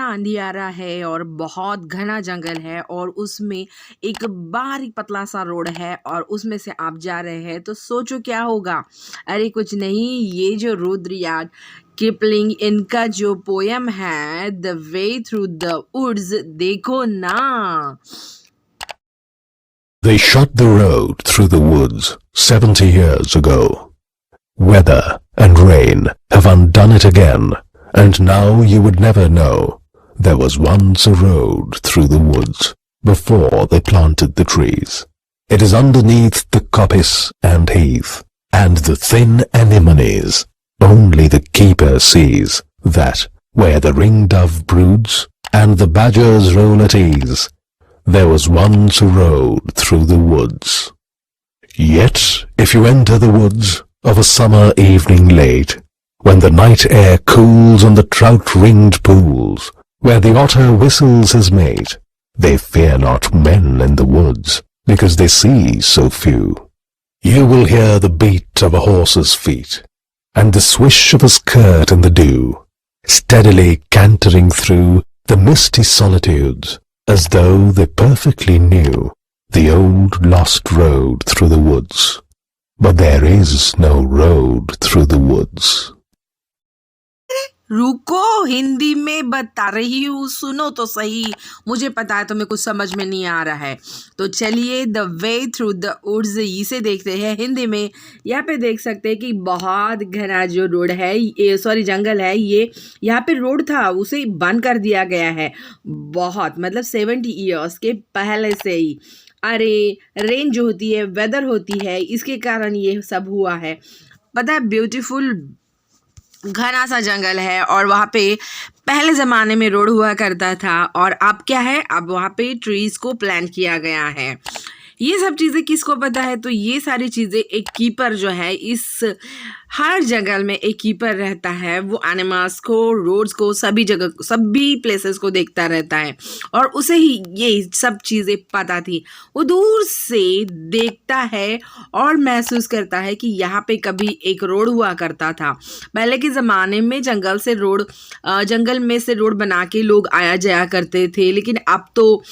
अंधियारा है और बहुत घना जंगल है और उसमें एक बारीक पतला सा रोड है और उसमें से आप जा रहे हैं तो सोचो क्या होगा। अरे कुछ नहीं, ये जो रुद्रयार्ड किपलिंग इनका जो पोयम है the way through the woods, देखो ना। They shut the road through the woods 70 years ago. Weather and rain have undone it again, and now you would never know there was once a road through the woods before they planted the trees. It is underneath the coppice and heath, and the thin anemones. Only the keeper sees that where the ring-dove broods and the badgers roll at ease, there was once a road through the woods. Yet, if you enter the woods of a summer evening late, when the night air cools on the trout-ringed pools, where the otter whistles his mate, they fear not men in the woods, because they see so few. You will hear the beat of a horse's feet, and the swish of a skirt in the dew, steadily cantering through the misty solitudes, as though they perfectly knew the old lost road through the woods. But there is no road through the woods. रुको, हिंदी में बता रही हूँ, सुनो तो सही। मुझे पता है तुम्हें कुछ समझ में नहीं आ रहा है, तो चलिए the way through the woods इसे देखते हैं हिंदी में। यहाँ पे देख सकते हैं कि बहुत घना जो रोड है, ये सॉरी जंगल है, ये यहाँ पे रोड था उसे बंद कर दिया गया है बहुत, मतलब 70 ईयर्स के पहले से ही। अरे रेन जो होती है, वेदर होती है, इसके कारण ये सब हुआ है। पता है, ब्यूटीफुल घना सा जंगल है और वहाँ पे पहले ज़माने में रोड हुआ करता था और अब क्या है, अब वहाँ पे ट्रीज़ को प्लांट किया गया है। ये सब चीज़ें किसको पता है? तो ये सारी चीज़ें एक कीपर जो है, इस हर जंगल में एक कीपर रहता है, वो एनिमल्स को, रोड्स को, सभी जगह, सभी प्लेसेस को देखता रहता है और उसे ही ये सब चीज़ें पता थी। वो दूर से देखता है और महसूस करता है कि यहाँ पे कभी एक रोड हुआ करता था। पहले के ज़माने में जंगल में से रोड बना के लोग आया जाया करते थे, लेकिन अब तो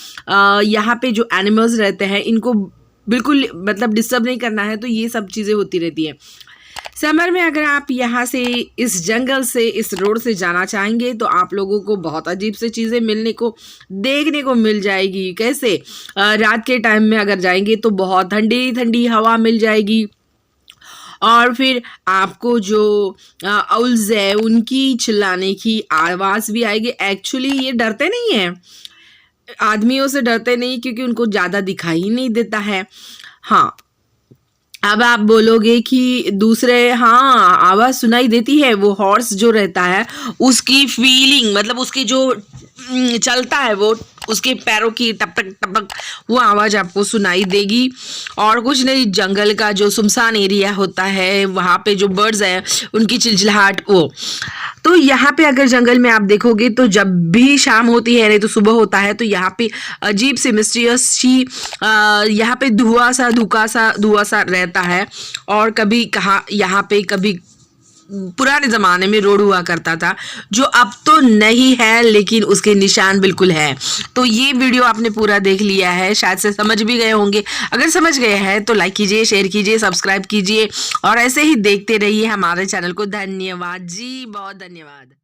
यहाँ पे जो एनिमल्स रहते हैं इनको बिल्कुल मतलब डिस्टर्ब नहीं करना है, तो ये सब चीज़ें होती रहती है। समर में अगर आप यहाँ से, इस जंगल से, इस रोड से जाना चाहेंगे तो आप लोगों को बहुत अजीब से चीज़ें देखने को मिल जाएगी। कैसे? रात के टाइम में अगर जाएंगे तो बहुत ठंडी ठंडी हवा मिल जाएगी और फिर आपको जो आउल्स है उनकी चिल्लाने की आवाज़ भी आएगी। एक्चुअली ये डरते नहीं हैं, आदमियों से डरते नहीं, क्योंकि उनको ज़्यादा दिखाई नहीं देता है। हाँ, अब आप बोलोगे कि दूसरे, हाँ आवाज़ सुनाई देती है, वो हॉर्स जो रहता है उसकी फीलिंग, मतलब उसकी जो चलता है, वो उसके पैरों की टपक टपक वो आवाज़ आपको सुनाई देगी। और कुछ नहीं, जंगल का जो सुनसान एरिया होता है वहाँ पे जो बर्ड्स हैं उनकी चिलचिलाहट, वो तो यहाँ पे अगर जंगल में आप देखोगे तो जब भी शाम होती है, नहीं तो सुबह होता है, तो यहाँ पे अजीब सी मिस्टीरियस सी यहाँ पे धुआं सा रहता है। और कभी कहा यहाँ पे कभी पुराने ज़माने में रोड हुआ करता था, जो अब तो नहीं है, लेकिन उसके निशान बिल्कुल है। तो ये वीडियो आपने पूरा देख लिया है, शायद से समझ भी गए होंगे। अगर समझ गए हैं तो लाइक कीजिए, शेयर कीजिए, सब्सक्राइब कीजिए और ऐसे ही देखते रहिए हमारे चैनल को। धन्यवाद जी, बहुत धन्यवाद।